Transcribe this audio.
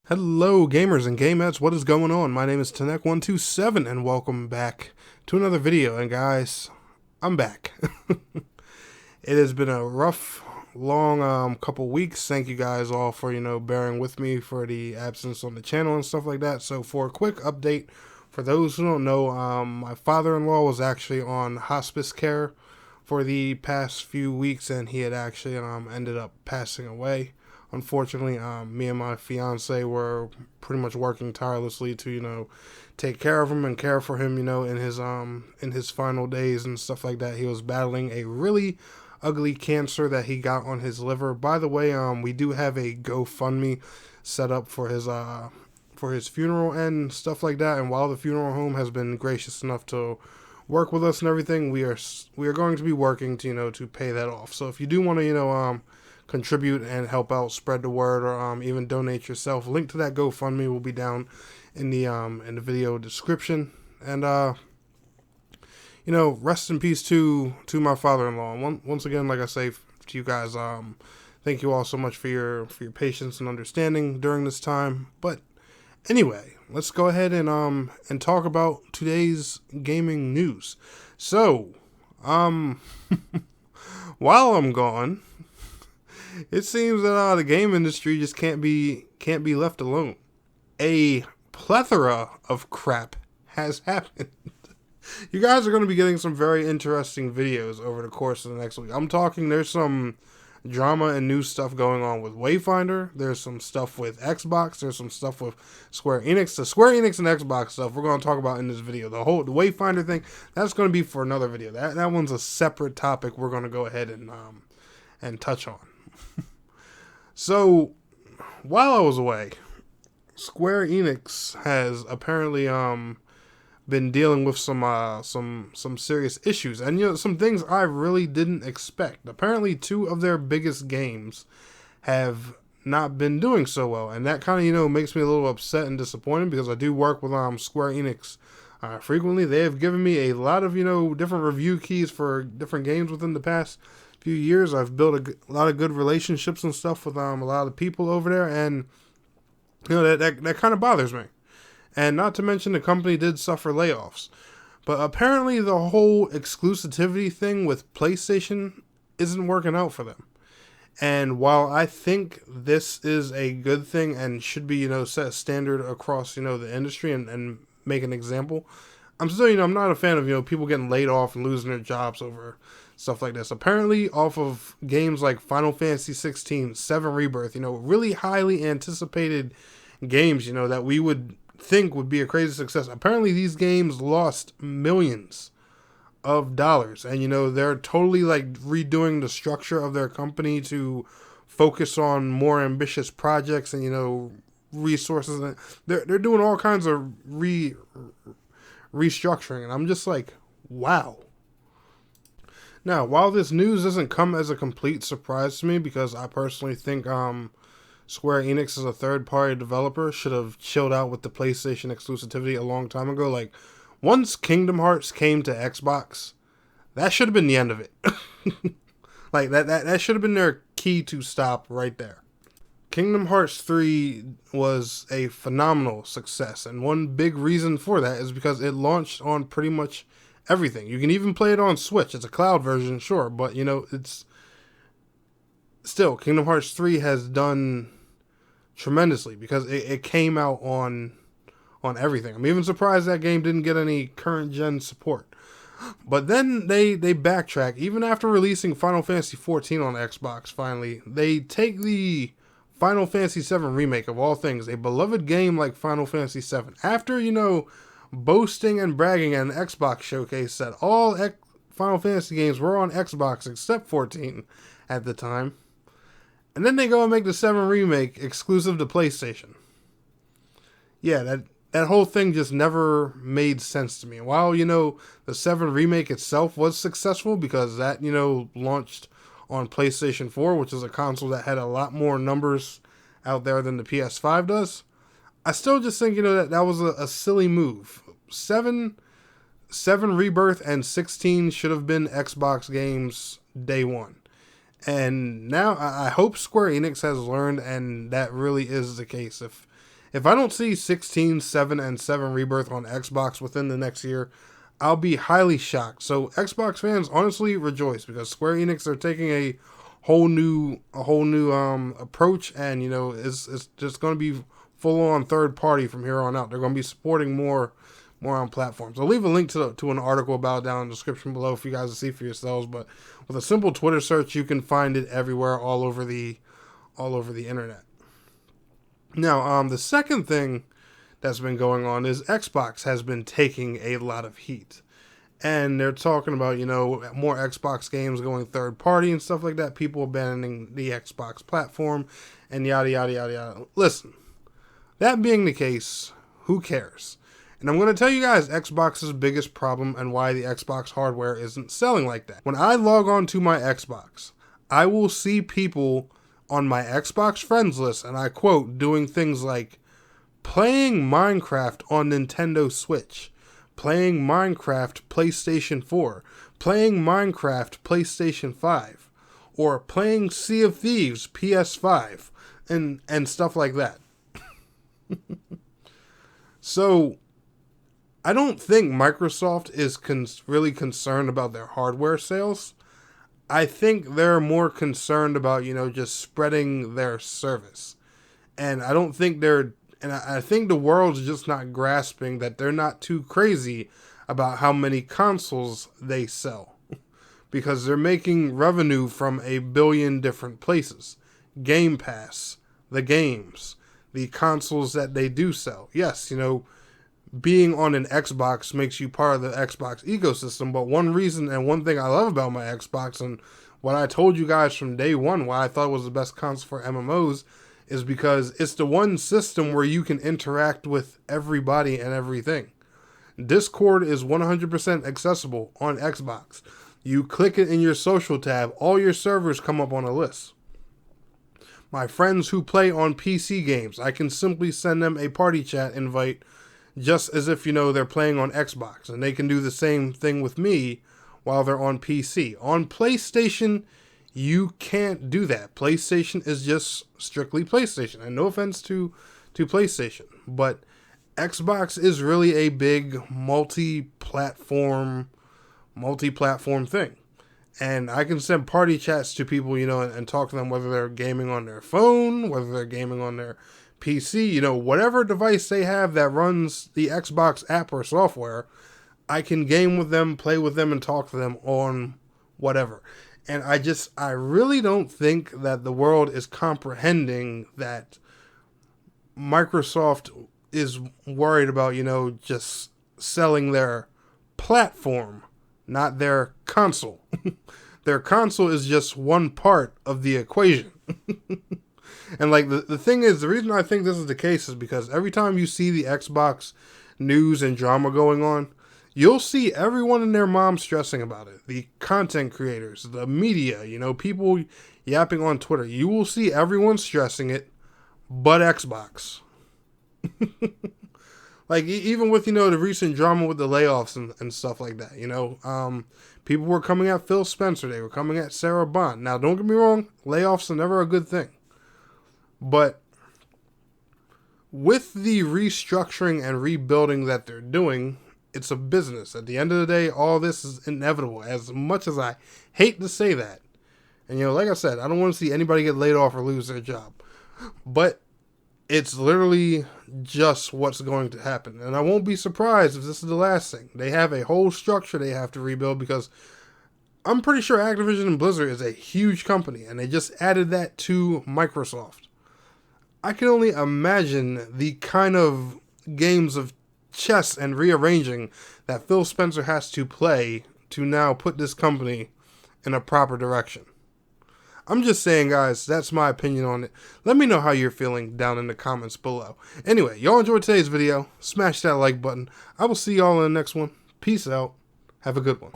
Hello gamers and gamettes, what is going on? My name is Tanek127 and welcome back to another video. And guys, I'm back. It has been a rough, long couple weeks. Thank you guys all for, bearing with me for the absence on the channel and stuff like that. So for a quick update, for those who don't know, my father-in-law was actually on hospice care for the past few weeks, and he had actually ended up passing away. Unfortunately, me and my fiance were pretty much working tirelessly to, take care of him and care for him, in his final days and stuff like that. He was battling a really ugly cancer that he got on his liver. By the way, we do have a GoFundMe set up for his funeral and stuff like that. And while the funeral home has been gracious enough to work with us and everything, we are going to be working to to pay that off. So if you do want to contribute and help out, spread the word, or even donate yourself, link to that GoFundMe will be down in the video description. And rest in peace to my father-in-law. Once again, like I say to you guys, thank you all so much for your patience and understanding during this time. But anyway, let's go ahead and talk about today's gaming news. So, while I'm gone, it seems that the game industry just can't be left alone. A plethora of crap has happened. You guys are going to be getting some very interesting videos over the course of the next week. I'm talking, there's some drama and new stuff going on with Wayfinder. There's some stuff with Xbox. There's some stuff with Square Enix. The Square Enix and Xbox stuff we're going to talk about in this video. The Wayfinder thing, that's going to be for another video. That one's a separate topic we're going to go ahead and touch on. So, while I was away, Square Enix has apparently been dealing with some serious issues, and some things I really didn't expect. Apparently, two of their biggest games have not been doing so well, and that kind of makes me a little upset and disappointed, because I do work with Square Enix frequently. They have given me a lot of different review keys for different games within the past few years. I've built a lot of good relationships and stuff with a lot of people over there, and that kind of bothers me. And not to mention, the company did suffer layoffs. But apparently the whole exclusivity thing with PlayStation isn't working out for them. And while I think this is a good thing and should be, set a standard across, the industry and make an example, I'm still, I'm not a fan of, people getting laid off and losing their jobs over stuff like this. Apparently, off of games like Final Fantasy 16, 7 Rebirth, really highly anticipated games, that we would think would be a crazy success. Apparently, these games lost millions of dollars, and they're totally redoing the structure of their company to focus on more ambitious projects and resources. And they're doing all kinds of restructuring, and I'm just like, wow. Now, while this news doesn't come as a complete surprise to me, because I personally think Square Enix, as a third-party developer, should have chilled out with the PlayStation exclusivity a long time ago. Once Kingdom Hearts came to Xbox, that should have been the end of it. That should have been their key to stop right there. Kingdom Hearts 3 was a phenomenal success, and one big reason for that is because it launched on pretty much everything. You can even play it on Switch. It's a cloud version, sure, but it's still, Kingdom Hearts 3 has done tremendously because it came out on everything. I'm even surprised that game didn't get any current gen support. But then they backtrack. Even after releasing Final Fantasy 14 on Xbox, finally, they take the Final Fantasy 7 remake, of all things, a beloved game like Final Fantasy 7. After, boasting and bragging at an Xbox showcase that all Final Fantasy games were on Xbox except 14 at the time. And then they go and make the 7 remake exclusive to PlayStation. Yeah, that whole thing just never made sense to me. While, the 7 remake itself was successful because that, launched on PlayStation 4, which is a console that had a lot more numbers out there than the PS5 does, I still just think, that was a silly move. 7 Rebirth and 16 should have been Xbox games day one. And now I hope Square Enix has learned, and that really is the case. If I don't see 16, 7, and 7 Rebirth on Xbox within the next year, I'll be highly shocked. So Xbox fans, honestly rejoice, because Square Enix are taking a whole new approach, and you know, it's just going to be full on third party from here on out. They're going to be supporting more on platforms. I'll leave a link to an article about it down in the description below for you guys to see for yourselves. But with a simple Twitter search, you can find it everywhere, all over the internet. Now, the second thing that's been going on is Xbox has been taking a lot of heat. And they're talking about, you know, more Xbox games going third party and stuff like that. People abandoning the Xbox platform and yada, yada, yada, yada. Listen, that being the case, who cares? And I'm going to tell you guys Xbox's biggest problem and why the Xbox hardware isn't selling like that. When I log on to my Xbox, I will see people on my Xbox friends list, and I quote, doing things like playing Minecraft on Nintendo Switch, playing Minecraft PlayStation 4, playing Minecraft PlayStation 5, or playing Sea of Thieves PS5, and stuff like that. So, I don't think Microsoft is really concerned about their hardware sales. I think they're more concerned about, you know, just spreading their service. And I don't think I think the world's just not grasping that they're not too crazy about how many consoles they sell. Because they're making revenue from a billion different places. Game Pass, the games, the consoles that they do sell. Yes, you know, being on an Xbox makes you part of the Xbox ecosystem, but one reason and one thing I love about my Xbox, and what I told you guys from day one why I thought it was the best console for MMOs, is because it's the one system where you can interact with everybody and everything. Discord is 100% accessible on Xbox. You click it in your social tab, all your servers come up on a list. My friends who play on PC games, I can simply send them a party chat invite just as if, you know, they're playing on Xbox, and they can do the same thing with me while they're on PC. On PlayStation, you can't do that. PlayStation is just strictly PlayStation, and no offense to PlayStation, but Xbox is really a big multi-platform thing. And I can send party chats to people, you know, and talk to them whether they're gaming on their phone, whether they're gaming on their PC, you know, whatever device they have that runs the Xbox app or software, I can game with them, play with them, and talk to them on whatever. And I really don't think that the world is comprehending that Microsoft is worried about, you know, just selling their platform, not their console. Their console is just one part of the equation. And like the thing is, the reason I think this is the case is because every time you see the Xbox news and drama going on, you'll see everyone and their mom stressing about it. The content creators, the media, you know, people yapping on Twitter. You will see everyone stressing it, but Xbox. Like, even with, you know, the recent drama with the layoffs and stuff like that, you know, people were coming at Phil Spencer. They were coming at Sarah Bond. Now, don't get me wrong, layoffs are never a good thing. But with the restructuring and rebuilding that they're doing, it's a business. At the end of the day, all this is inevitable, as much as I hate to say that. And, you know, like I said, I don't want to see anybody get laid off or lose their job. But it's literally just what's going to happen. And I won't be surprised if this is the last thing. They have a whole structure they have to rebuild, because I'm pretty sure Activision and Blizzard is a huge company, and they just added that to Microsoft. I can only imagine the kind of games of chess and rearranging that Phil Spencer has to play to now put this company in a proper direction. I'm just saying, guys, that's my opinion on it. Let me know how you're feeling down in the comments below. Anyway, y'all enjoyed today's video. Smash that like button. I will see y'all in the next one. Peace out. Have a good one.